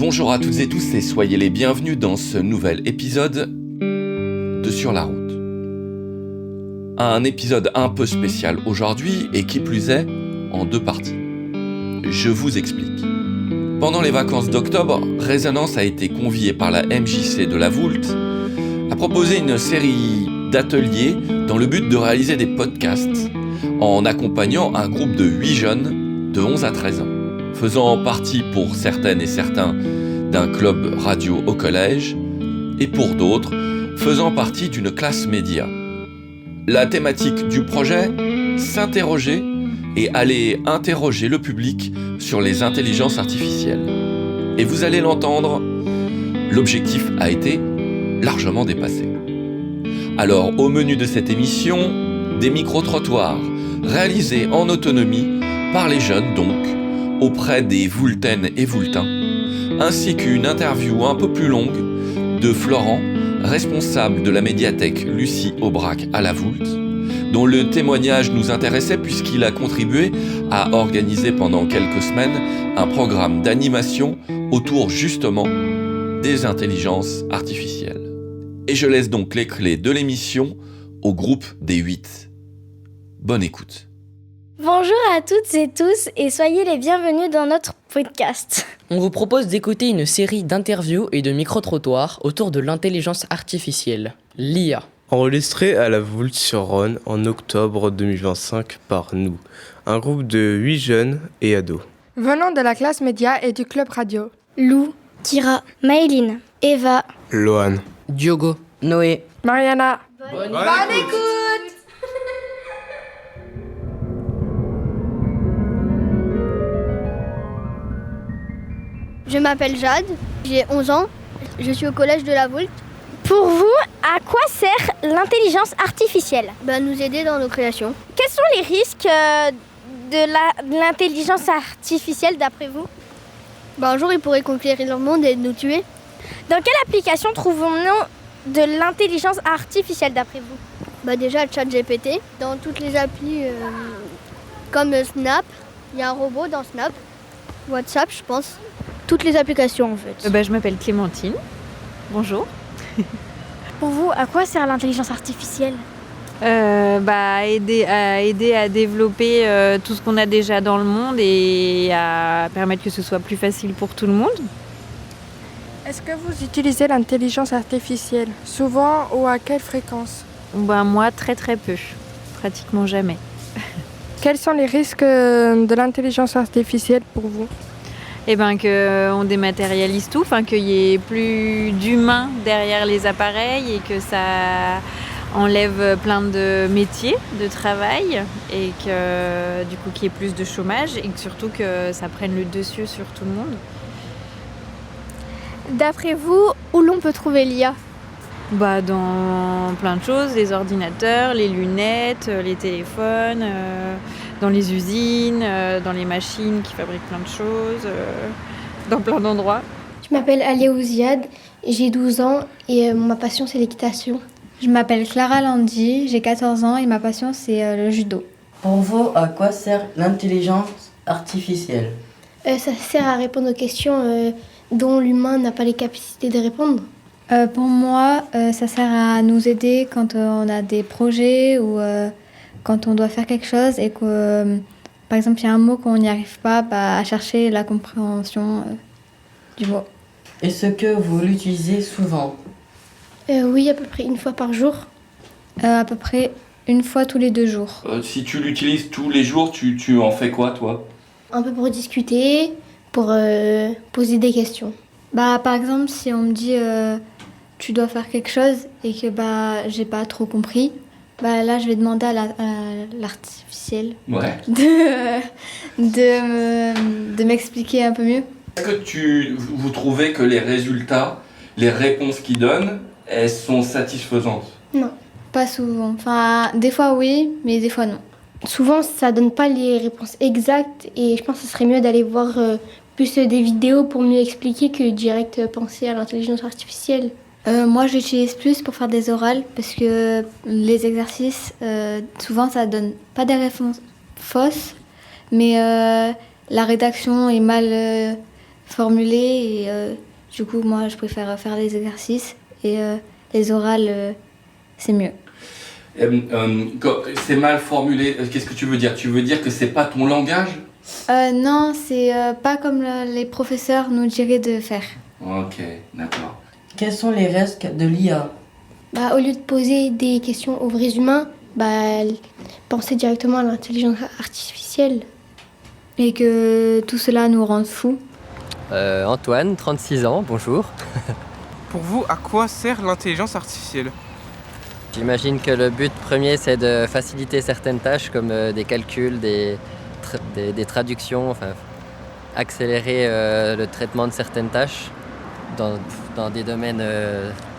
Bonjour à toutes et tous et soyez les bienvenus dans ce nouvel épisode de Sur la route. Un épisode un peu spécial aujourd'hui et qui plus est en 2 parties. Je vous explique. Pendant les vacances d'octobre, Résonance a été conviée par la MJC de la Voulte à proposer une série d'ateliers dans le but de réaliser des podcasts en accompagnant un groupe de 8 jeunes de 11 à 13 ans, faisant partie pour certaines et certains d'un club radio au collège et pour d'autres faisant partie d'une classe média. La thématique du projet, s'interroger et aller interroger le public sur les intelligences artificielles. Et vous allez l'entendre, l'objectif a été largement dépassé. Alors, au menu de cette émission, des micro-trottoirs réalisés en autonomie par les jeunes donc, auprès des Voultaines et Voultains, ainsi qu'une interview un peu plus longue de Florent, responsable de la médiathèque Lucie Aubrac à la Voulte, dont le témoignage nous intéressait puisqu'il a contribué à organiser pendant quelques semaines un programme d'animation autour justement des intelligences artificielles. Et je laisse donc les clés de l'émission au groupe des 8. Bonne écoute. Bonjour à toutes et tous et soyez les bienvenus dans notre podcast. On vous propose d'écouter une série d'interviews et de micro-trottoirs autour de l'intelligence artificielle, l'IA. Enregistré à la Voulte-sur-Rhône en octobre 2025 par nous, un groupe de 8 jeunes et ados. Venant de la classe média et du club radio. Lou, Kira, Maëline, Eva, Lohan, Diogo, Noé. Mariana. Bonne écoute. Je m'appelle Jade, j'ai 11 ans, je suis au collège de la Voulte. pour vous, à quoi sert l'intelligence artificielle ? Nous aider dans nos créations. Quels sont les risques de l'intelligence artificielle d'après vous ? Un jour, ils pourraient conquérir le monde et nous tuer. Dans quelle application trouvons-nous de l'intelligence artificielle d'après vous ? Déjà, le chat GPT. Dans toutes les applis comme Snap, il y a un robot dans Snap. WhatsApp, je pense. Toutes les applications en fait. Je m'appelle Clémentine. Bonjour. Pour vous, à quoi sert l'intelligence artificielle ? Aider à développer tout ce qu'on a déjà dans le monde et à permettre que ce soit plus facile pour tout le monde. Est-ce que vous utilisez l'intelligence artificielle souvent ou à quelle fréquence ? Moi, très très peu. Pratiquement jamais. Quels sont les risques de l'intelligence artificielle pour vous ? Qu'on dématérialise tout, qu'il y ait plus d'humains derrière les appareils et que ça enlève plein de métiers, de travail et que du coup qu'il y ait plus de chômage et que surtout que ça prenne le dessus sur tout le monde. D'après vous, où l'on peut trouver l'IA ? Dans plein de choses, les ordinateurs, les lunettes, les téléphones, dans les usines, dans les machines qui fabriquent plein de choses, dans plein d'endroits. Je m'appelle Alia Ouziad, j'ai 12 ans et ma passion c'est l'équitation. Je m'appelle Clara Landi, j'ai 14 ans et ma passion c'est le judo. Pour vous, à quoi sert l'intelligence artificielle ? Ça sert à répondre aux questions dont l'humain n'a pas les capacités de répondre. Pour moi, ça sert à nous aider quand on a des projets ou quand on doit faire quelque chose et que, par exemple, il y a un mot qu'on n'y arrive pas, à chercher la compréhension du mot. Est-ce que vous l'utilisez souvent ? Oui, à peu près 1 fois par jour. À peu près 1 fois tous les 2 jours. Si tu l'utilises tous les jours, tu en fais quoi toi ? Un peu pour discuter, pour poser des questions. Par exemple, si on me dit tu dois faire quelque chose et que j'ai pas trop compris, là je vais demander à l'artificiel de m'expliquer un peu mieux. Est-ce que vous trouvez que les résultats, les réponses qu'ils donnent, elles sont satisfaisantes ? Non. Pas souvent. Des fois oui, mais des fois non. Souvent, ça donne pas les réponses exactes et je pense que ce serait mieux d'aller voir plus des vidéos pour mieux expliquer que direct penser à l'intelligence artificielle. Moi, j'utilise plus pour faire des orales parce que les exercices, souvent, ça donne pas des réponses fausses, mais la rédaction est mal formuler et du coup, moi, je préfère faire les exercices et les orales, c'est mieux. C'est mal formulé. Qu'est-ce que tu veux dire ? Tu veux dire que c'est pas ton langage ? Non, c'est pas comme les professeurs nous diraient de faire. Ok, d'accord. Quels sont les risques de l'IA? Au lieu de poser des questions aux vrais humains, penser directement à l'intelligence artificielle. Et que tout cela nous rende fous. Antoine, 36 ans, bonjour. Pour vous, à quoi sert l'intelligence artificielle ? J'imagine que le but premier, c'est de faciliter certaines tâches comme des calculs, des traductions, enfin, accélérer le traitement de certaines tâches dans des domaines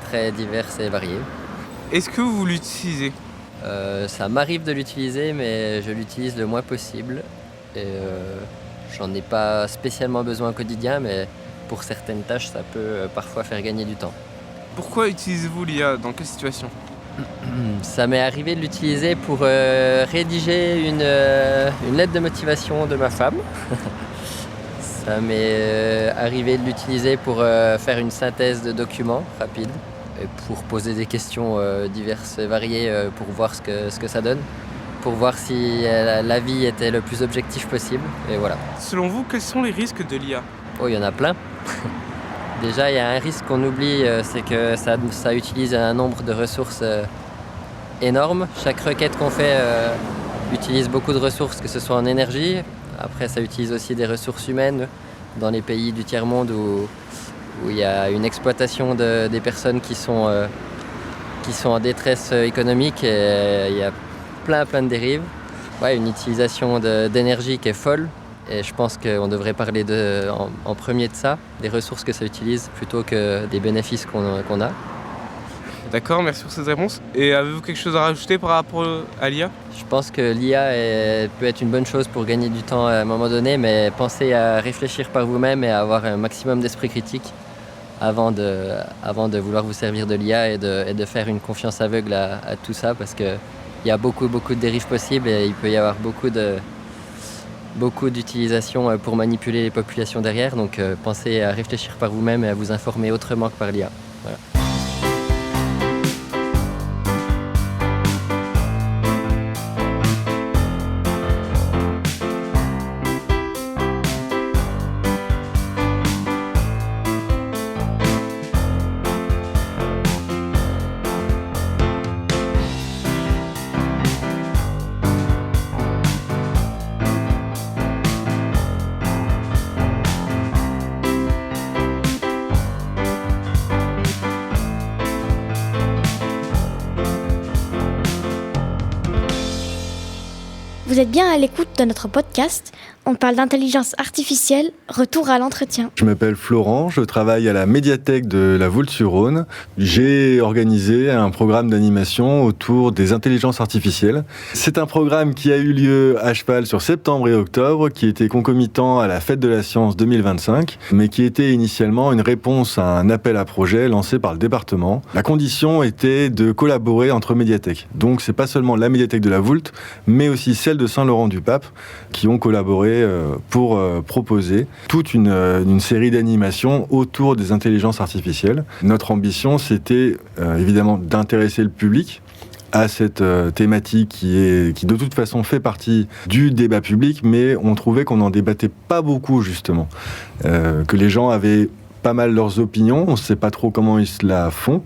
très divers et variés. Est-ce que vous l'utilisez ? Ça m'arrive de l'utiliser, mais je l'utilise le moins possible. Et j'en ai pas spécialement besoin au quotidien, mais pour certaines tâches, ça peut parfois faire gagner du temps. Pourquoi utilisez-vous l'IA ? Dans quelle situation ? Ça m'est arrivé de l'utiliser pour rédiger une lettre de motivation de ma femme. Ça m'est arrivé de l'utiliser pour faire une synthèse de documents rapide et pour poser des questions diverses et variées pour voir ce que ça donne, pour voir si la vie était le plus objectif possible, et voilà. Selon vous, quels sont les risques de l'IA ? Oh, il y en a plein. Déjà, il y a un risque qu'on oublie, c'est que ça utilise un nombre de ressources énorme. Chaque requête qu'on fait utilise beaucoup de ressources, que ce soit en énergie. Après, ça utilise aussi des ressources humaines dans les pays du tiers-monde où il y a une exploitation des personnes qui sont en détresse économique, et il y a plein de dérives. Ouais, une utilisation d'énergie qui est folle. Et je pense qu'on devrait parler en premier de ça, des ressources que ça utilise, plutôt que des bénéfices qu'on a. D'accord, merci pour cette réponse. Et avez-vous quelque chose à rajouter par rapport à l'IA ? Je pense que l'IA peut être une bonne chose pour gagner du temps à un moment donné, mais pensez à réfléchir par vous-même et à avoir un maximum d'esprit critique avant de vouloir vous servir de l'IA et de faire une confiance aveugle à tout ça, parce qu'il y a beaucoup de dérives possibles et il peut y avoir beaucoup d'utilisation pour manipuler les populations derrière, donc pensez à réfléchir par vous-même et à vous informer autrement que par l'IA. Voilà. Vous êtes bien à l'écoute de notre podcast. On parle d'intelligence artificielle. Retour à l'entretien. Je m'appelle Florent, je travaille à la médiathèque de la Voulte-sur-Rhône. J'ai organisé un programme d'animation autour des intelligences artificielles. C'est un programme qui a eu lieu à cheval sur septembre et octobre, qui était concomitant à la Fête de la Science 2025, mais qui était initialement une réponse à un appel à projet lancé par le département. La condition était de collaborer entre médiathèques. Donc c'est pas seulement la médiathèque de la Voulte, mais aussi celle de Saint-Laurent-du-Pape, qui ont collaboré pour proposer toute une série d'animations autour des intelligences artificielles. Notre ambition, c'était évidemment d'intéresser le public à cette thématique qui de toute façon fait partie du débat public, mais on trouvait qu'on n'en débattait pas beaucoup, justement. Que les gens avaient pas mal leurs opinions, on ne sait pas trop comment ils se la font.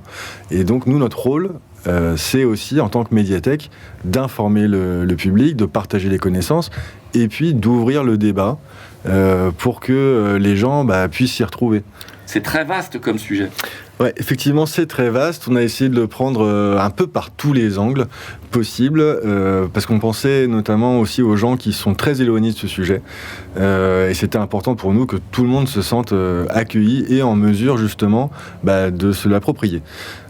Et donc, nous, notre rôle, c'est aussi, en tant que médiathèque, d'informer le public, de partager les connaissances, et puis d'ouvrir le débat pour que les gens puissent s'y retrouver. C'est très vaste comme sujet. Ouais, effectivement, c'est très vaste. On a essayé de le prendre un peu par tous les angles possibles, parce qu'on pensait notamment aussi aux gens qui sont très éloignés de ce sujet. Et c'était important pour nous que tout le monde se sente accueilli et en mesure, justement, de se l'approprier.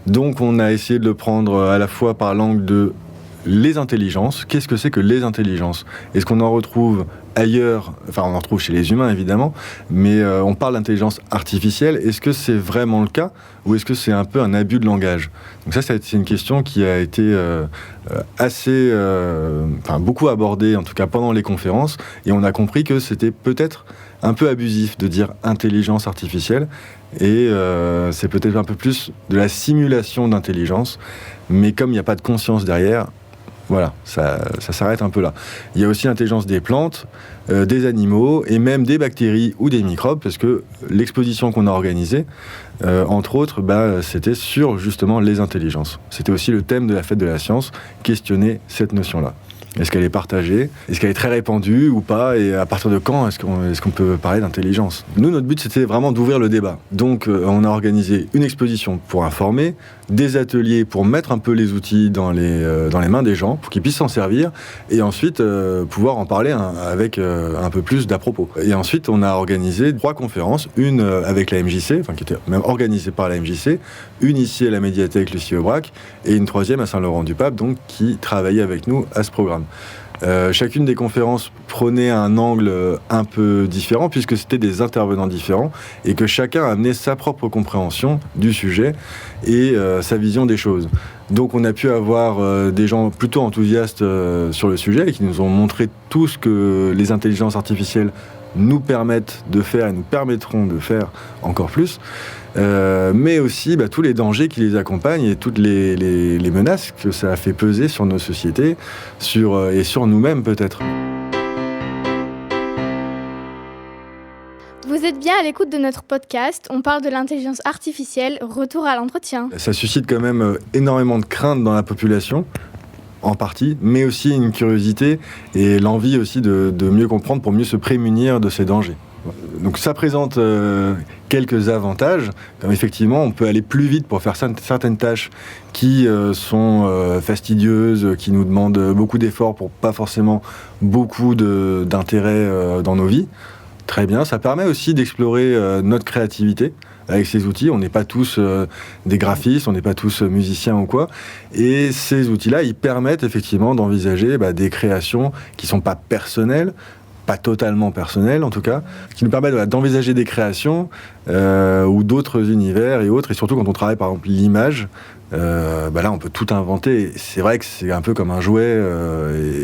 Donc, on a essayé de le prendre à la fois par l'angle de les intelligences. Qu'est-ce que c'est que les intelligences ? Est-ce qu'on en retrouve ailleurs ? Enfin, on en retrouve chez les humains, évidemment, mais on parle d'intelligence artificielle. Est-ce que c'est vraiment le cas, ou est-ce que c'est un peu un abus de langage ? Donc ça, c'est une question qui a été beaucoup abordée, en tout cas pendant les conférences, et on a compris que c'était peut-être un peu abusif de dire intelligence artificielle, et c'est peut-être un peu plus de la simulation d'intelligence, mais comme il n'y a pas de conscience derrière, voilà, ça s'arrête un peu là. Il y a aussi l'intelligence des plantes, des animaux et même des bactéries ou des microbes, parce que l'exposition qu'on a organisée, entre autres, c'était sur justement les intelligences. C'était aussi le thème de la fête de la science, questionner cette notion-là. Est-ce qu'elle est partagée? Est-ce qu'elle est très répandue ou pas? Et à partir de quand est-ce qu'on peut parler d'intelligence? Nous, notre but, c'était vraiment d'ouvrir le débat. Donc, on a organisé une exposition pour informer, des ateliers pour mettre un peu les outils dans les mains des gens, pour qu'ils puissent s'en servir, et ensuite pouvoir en parler avec un peu plus d'à propos. Et ensuite, on a organisé 3 conférences, une avec la MJC, qui était même organisée par la MJC, une ici à la médiathèque Lucie Aubrac, et une 3e à Saint-Laurent-du-Pape, donc qui travaillait avec nous à ce programme. Chacune des conférences prenait un angle un peu différent, puisque c'était des intervenants différents et que chacun amenait sa propre compréhension du sujet et sa vision des choses. Donc on a pu avoir des gens plutôt enthousiastes sur le sujet et qui nous ont montré tout ce que les intelligences artificielles nous permettent de faire et nous permettront de faire encore plus, mais aussi tous les dangers qui les accompagnent et toutes les menaces que ça a fait peser sur nos sociétés et sur nous-mêmes peut-être. Vous êtes bien à l'écoute de notre podcast. On parle de l'intelligence artificielle. Retour à l'entretien. Ça suscite quand même énormément de craintes dans la population, en partie, mais aussi une curiosité et l'envie aussi de mieux comprendre pour mieux se prémunir de ces dangers. Donc ça présente quelques avantages, comme effectivement on peut aller plus vite pour faire certaines tâches qui sont fastidieuses, qui nous demandent beaucoup d'efforts pour pas forcément beaucoup d'intérêt dans nos vies. Très bien, ça permet aussi d'explorer notre créativité avec ces outils. On n'est pas tous des graphistes, on n'est pas tous musiciens ou quoi. Et ces outils-là, ils permettent effectivement d'envisager des créations qui ne sont pas personnelles, pas totalement personnelles en tout cas, qui nous permettent d'envisager des créations ou d'autres univers et autres. Et surtout quand on travaille par exemple l'image, là on peut tout inventer. C'est vrai que c'est un peu comme un jouet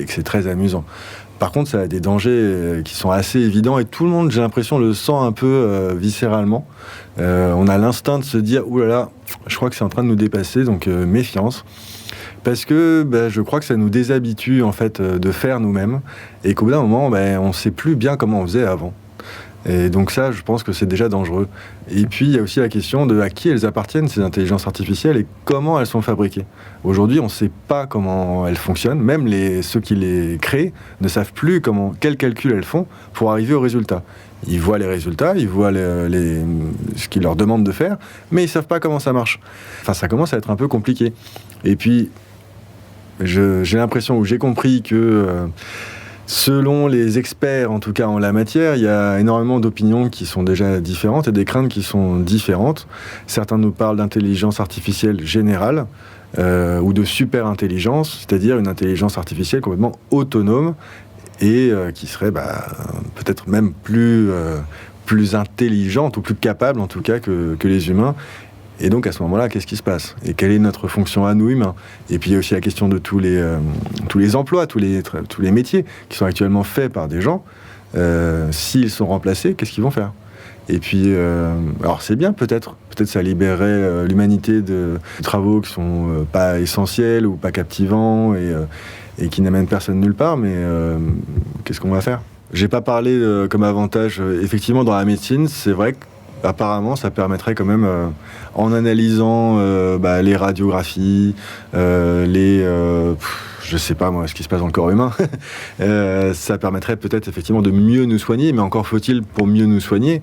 et que c'est très amusant. Par contre, ça a des dangers qui sont assez évidents et tout le monde, j'ai l'impression, le sent un peu viscéralement. On a l'instinct de se dire « Ouh là là, je crois que c'est en train de nous dépasser, donc méfiance ». Parce que je crois que ça nous déshabitue en fait de faire nous-mêmes et qu'au bout d'un moment, on ne sait plus bien comment on faisait avant. Et donc ça, je pense que c'est déjà dangereux. Et puis, il y a aussi la question de à qui elles appartiennent, ces intelligences artificielles, et comment elles sont fabriquées. Aujourd'hui, on ne sait pas comment elles fonctionnent. Même ceux qui les créent ne savent plus quels calculs elles font pour arriver au résultat. Ils voient les résultats, ils voient ce qu'ils leur demandent de faire, mais ils ne savent pas comment ça marche. Enfin, ça commence à être un peu compliqué. Et puis, j'ai l'impression, ou j'ai compris que... selon les experts, en tout cas en la matière, il y a énormément d'opinions qui sont déjà différentes et des craintes qui sont différentes. Certains nous parlent d'intelligence artificielle générale ou de super-intelligence, c'est-à-dire une intelligence artificielle complètement autonome et qui serait peut-être même plus intelligente ou plus capable en tout cas que les humains. Et donc à ce moment-là, qu'est-ce qui se passe? Et quelle est notre fonction à nous humains? Et puis il y a aussi la question de tous les emplois, tous les métiers qui sont actuellement faits par des gens. S'ils sont remplacés, qu'est-ce qu'ils vont faire? Et puis, alors c'est bien peut-être ça libérerait l'humanité de travaux qui sont pas essentiels ou pas captivants et qui n'amènent personne nulle part, mais qu'est-ce qu'on va faire? J'ai pas parlé comme avantage, effectivement dans la médecine, c'est vrai que apparemment, ça permettrait quand même, en analysant les radiographies, je sais pas moi, ce qui se passe dans le corps humain, ça permettrait peut-être effectivement de mieux nous soigner, mais encore faut-il, pour mieux nous soigner,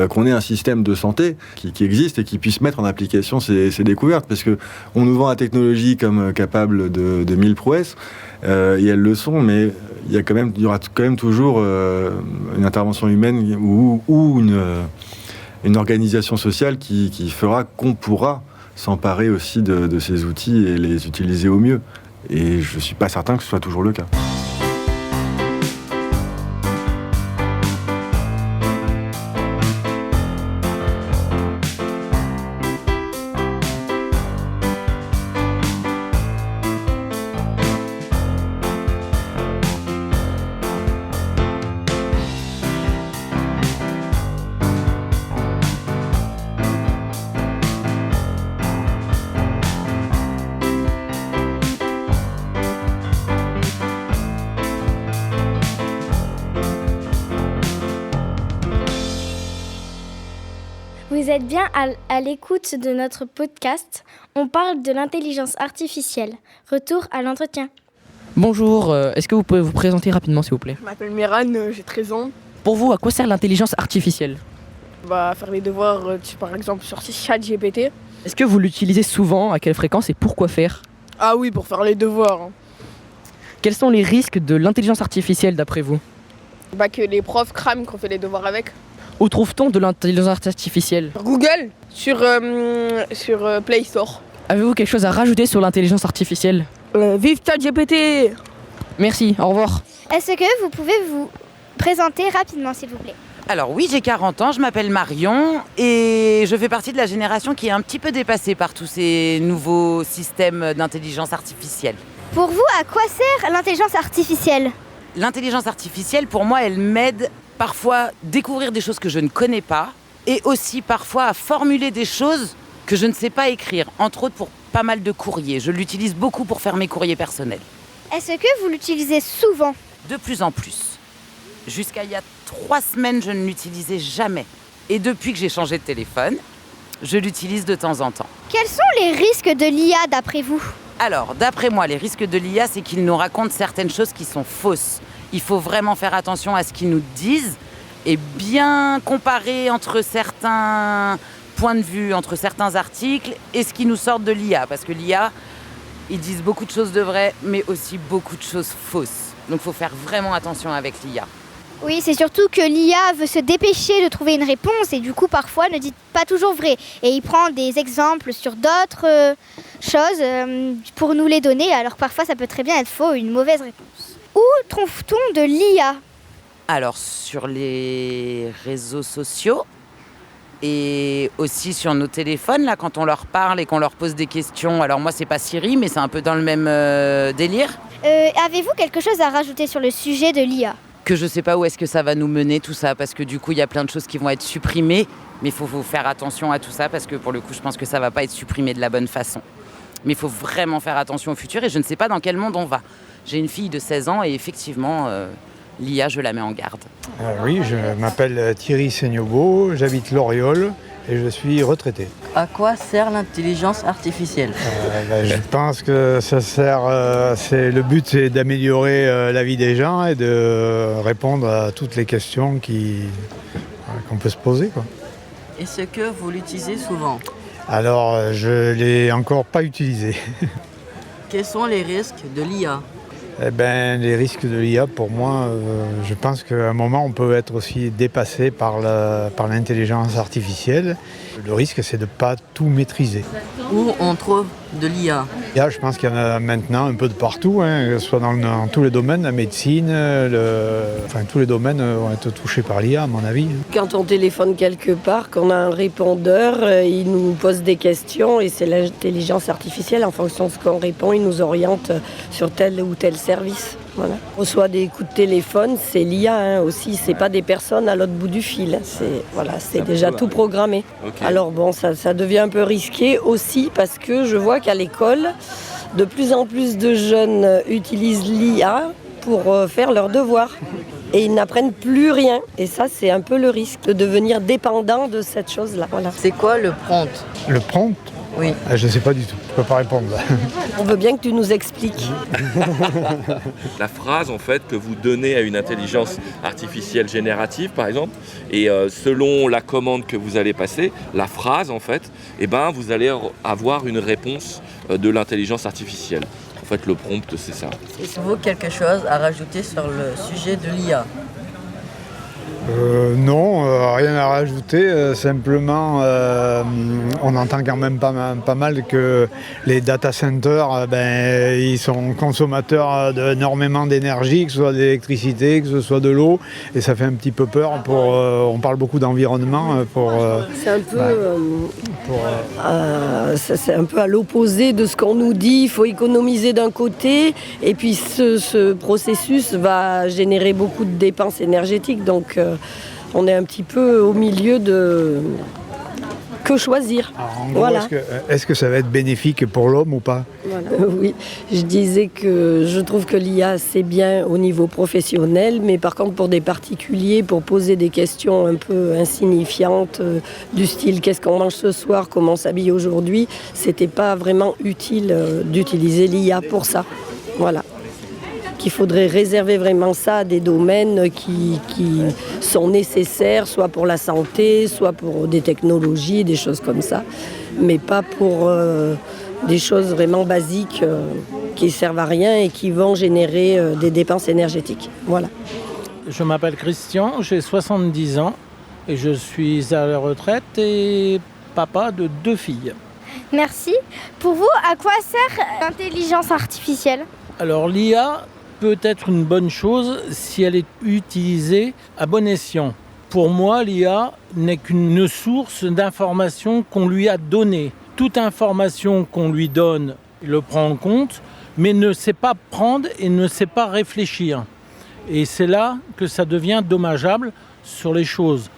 qu'on ait un système de santé qui existe et qui puisse mettre en application ces découvertes, parce que on nous vend la technologie comme capable de 1000 prouesses, et elles le sont, mais il y aura quand même toujours une intervention humaine ou une organisation sociale qui fera qu'on pourra s'emparer aussi de ces outils et les utiliser au mieux. Et je ne suis pas certain que ce soit toujours le cas. Vous êtes bien à l'écoute de notre podcast. On parle de l'intelligence artificielle. Retour à l'entretien. Bonjour, est-ce que vous pouvez vous présenter rapidement s'il vous plaît ? Je m'appelle Miran, j'ai 13 ans. Pour vous, à quoi sert l'intelligence artificielle ? Faire les devoirs, par exemple, sur ChatGPT. Est-ce que vous l'utilisez souvent ? À quelle fréquence et pourquoi faire ? Ah oui, pour faire les devoirs. Quels sont les risques de l'intelligence artificielle d'après vous ? Que les profs crament qu'on fait les devoirs avec. Où trouve-t-on de l'intelligence artificielle ? Sur Google, sur Play Store. Avez-vous quelque chose à rajouter sur l'intelligence artificielle ? Vive ChatGPT ! Merci, au revoir. Est-ce que vous pouvez vous présenter rapidement, s'il vous plaît ? Alors oui, j'ai 40 ans, je m'appelle Marion et je fais partie de la génération qui est un petit peu dépassée par tous ces nouveaux systèmes d'intelligence artificielle. Pour vous, à quoi sert l'intelligence artificielle ? L'intelligence artificielle, pour moi, elle m'aide parfois à découvrir des choses que je ne connais pas et aussi parfois à formuler des choses que je ne sais pas écrire, entre autres pour pas mal de courriers. Je l'utilise beaucoup pour faire mes courriers personnels. Est-ce que vous l'utilisez souvent ? De plus en plus. Jusqu'à il y a 3 semaines, je ne l'utilisais jamais. Et depuis que j'ai changé de téléphone, je l'utilise de temps en temps. Quels sont les risques de l'IA d'après vous ? Alors, d'après moi, les risques de l'IA, c'est qu'ils nous racontent certaines choses qui sont fausses. Il faut vraiment faire attention à ce qu'ils nous disent et bien comparer entre certains points de vue, entre certains articles et ce qui nous sort de l'IA. Parce que l'IA, ils disent beaucoup de choses de vraies, mais aussi beaucoup de choses fausses. Donc il faut faire vraiment attention avec l'IA. Oui, c'est surtout que l'IA veut se dépêcher de trouver une réponse et du coup parfois ne dit pas toujours vrai. Et il prend des exemples sur d'autres choses pour nous les donner, alors parfois ça peut très bien être faux, une mauvaise réponse. Où trouve-t-on de l'IA ? Alors sur les réseaux sociaux et aussi sur nos téléphones, là quand on leur parle et qu'on leur pose des questions. Alors moi c'est pas Siri, mais c'est un peu dans le même délire. Avez-vous quelque chose à rajouter sur le sujet de l'IA ? Que je sais pas où est-ce que ça va nous mener tout ça, parce que du coup il y a plein de choses qui vont être supprimées, mais il faut faire attention à tout ça, parce que pour le coup je pense que ça va pas être supprimé de la bonne façon. Mais il faut vraiment faire attention au futur et je ne sais pas dans quel monde on va. J'ai une fille de 16 ans et effectivement l'IA je la mets en garde. Oui, je m'appelle Thierry Seignobo, j'habite Loriol et je suis retraité. À quoi sert l'intelligence artificielle ? Je pense que ça sert, le but c'est d'améliorer la vie des gens et de répondre à toutes les questions qu'on peut se poser, quoi. Est-ce que vous l'utilisez souvent ? Alors, je ne l'ai encore pas utilisé. Quels sont les risques de l'IA ? Les risques de l'IA, pour moi, je pense qu'à un moment, on peut être aussi dépassé par l'intelligence artificielle. Le risque, c'est de ne pas tout maîtriser. Où on trouve de l'IA ? Je pense qu'il y en a maintenant un peu de partout, que ce soit dans tous les domaines, la médecine, tous les domaines vont être touchés par l'IA, à mon avis. Quand on téléphone quelque part, qu'on a un répondeur, il nous pose des questions et c'est l'intelligence artificielle, en fonction de ce qu'on répond, il nous oriente sur tel ou tel service. Voilà. On reçoit des coups de téléphone, c'est l'IA aussi, c'est pas des personnes à l'autre bout du fil, c'est déjà tout programmé. Okay. Alors ça devient un peu risqué aussi parce que je vois qu'à l'école, de plus en plus de jeunes utilisent l'IA pour faire leurs devoirs et ils n'apprennent plus rien. Et ça, c'est un peu le risque de devenir dépendant de cette chose-là. Voilà. C'est quoi le prompt ? Le prompt ? Oui. Je ne sais pas du tout, je ne peux pas répondre. On veut bien que tu nous expliques. La phrase en fait que vous donnez à une intelligence artificielle générative par exemple, et selon la commande que vous allez passer, la phrase en fait, vous allez avoir une réponse de l'intelligence artificielle. En fait le prompt c'est ça. Avez-vous quelque chose à rajouter sur le sujet de l'IA ? Non, rien à rajouter. Simplement, on entend quand même pas mal que les data centers, ils sont consommateurs d'énormément d'énergie, que ce soit d'électricité, que ce soit de l'eau, et ça fait un petit peu peur. On parle beaucoup d'environnement. C'est un peu à l'opposé de ce qu'on nous dit. Il faut économiser d'un côté, et puis ce processus va générer beaucoup de dépenses énergétiques. Donc, on est un petit peu au milieu que choisir. Alors, en gros, Voilà. est-ce que ça va être bénéfique pour l'homme ou pas? Oui, je disais que je trouve que l'IA c'est bien au niveau professionnel, mais par contre pour des particuliers, pour poser des questions un peu insignifiantes du style qu'est-ce qu'on mange ce soir, comment on s'habille aujourd'hui, c'était pas vraiment utile d'utiliser l'IA pour ça. Voilà. Qu'il faudrait réserver vraiment ça à des domaines qui sont nécessaires, soit pour la santé, soit pour des technologies, des choses comme ça, mais pas pour des choses vraiment basiques qui ne servent à rien et qui vont générer des dépenses énergétiques. Voilà. Je m'appelle Christian, j'ai 70 ans et je suis à la retraite et papa de 2 filles. Merci. Pour vous, à quoi sert l'intelligence artificielle? Alors l'IA peut être une bonne chose si elle est utilisée à bon escient. Pour moi, l'IA n'est qu'une source d'informations qu'on lui a donnée. Toute information qu'on lui donne, il le prend en compte, mais ne sait pas prendre et ne sait pas réfléchir. Et c'est là que ça devient dommageable sur les choses.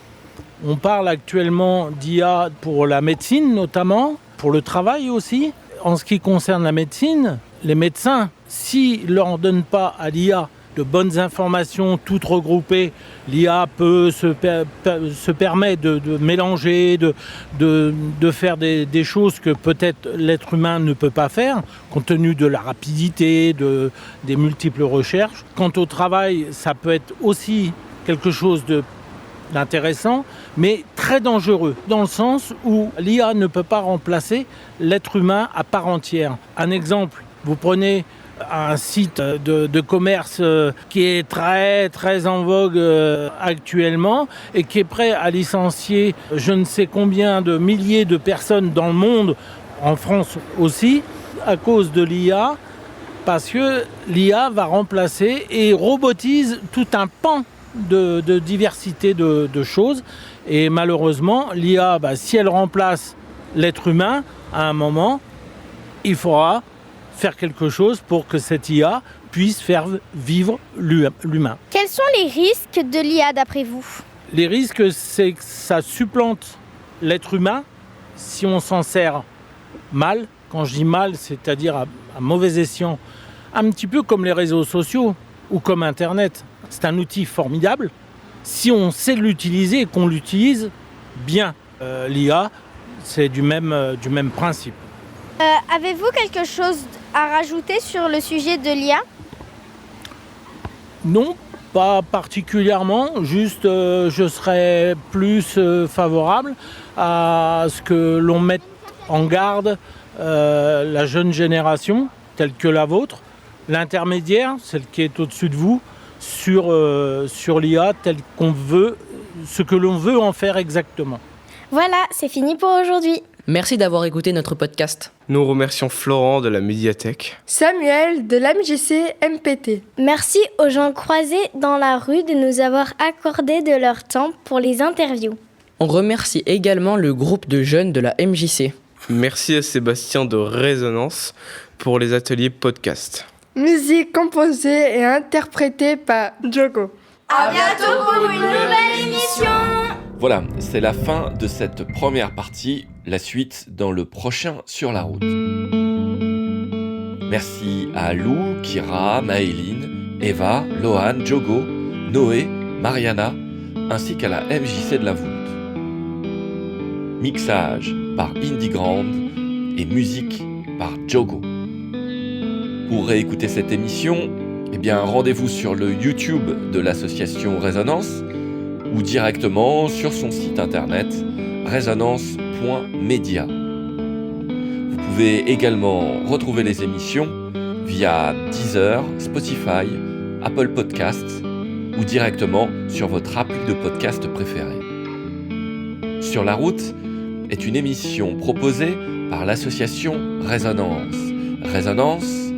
On parle actuellement d'IA pour la médecine notamment, pour le travail aussi. En ce qui concerne la médecine, les médecins, s'ils ne leur donnent pas à l'IA de bonnes informations toutes regroupées, l'IA peut se permet de mélanger, de faire des choses que peut-être l'être humain ne peut pas faire, compte tenu de la rapidité, des multiples recherches. Quant au travail, ça peut être aussi quelque chose d'intéressant, mais très dangereux, dans le sens où l'IA ne peut pas remplacer l'être humain à part entière. Un exemple, vous prenez un site de commerce qui est très très en vogue actuellement et qui est prêt à licencier je ne sais combien de milliers de personnes dans le monde, en France aussi, à cause de l'IA, parce que l'IA va remplacer et robotise tout un pan de diversité de choses. Et malheureusement, l'IA, si elle remplace l'être humain, à un moment, il faudra faire quelque chose pour que cette IA puisse faire vivre l'humain. Quels sont les risques de l'IA d'après vous? Les risques, c'est que ça supplante l'être humain si on s'en sert mal. Quand je dis mal, c'est-à-dire à mauvais escient, un petit peu comme les réseaux sociaux ou comme Internet. C'est un outil formidable si on sait l'utiliser et qu'on l'utilise bien. L'IA, c'est du même principe. Avez-vous quelque chose à rajouter sur le sujet de l'IA? Non, pas particulièrement. Juste, je serais plus favorable à ce que l'on mette en garde la jeune génération, telle que la vôtre, l'intermédiaire, celle qui est au-dessus de vous, sur l'IA, tel qu'on veut, ce que l'on veut en faire exactement. Voilà, c'est fini pour aujourd'hui. Merci d'avoir écouté notre podcast. Nous remercions Florent de la médiathèque. Samuel de l'AMJC MPT. Merci aux gens croisés dans la rue de nous avoir accordé de leur temps pour les interviews. On remercie également le groupe de jeunes de la MJC. Merci à Sébastien de Résonance pour les ateliers podcast. Musique composée et interprétée par Diogo. À bientôt pour une nouvelle émission. Voilà, c'est la fin de cette première partie. La suite dans le prochain Sur la route. Merci à Lou, Kira, Maëline, Eva, Lohan, Diogo, Noé, Mariana, ainsi qu'à la MJC de la Voulte. Mixage par Indie Grand et musique par Diogo. Pour réécouter cette émission, rendez-vous sur le YouTube de l'association Résonance ou directement sur son site internet résonance.media. Vous pouvez également retrouver les émissions via Deezer, Spotify, Apple Podcasts ou directement sur votre appli de podcast préférée. Sur la route est une émission proposée par l'association Résonance. Résonance, REZONANCE.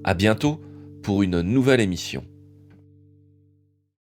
À bientôt pour une nouvelle émission.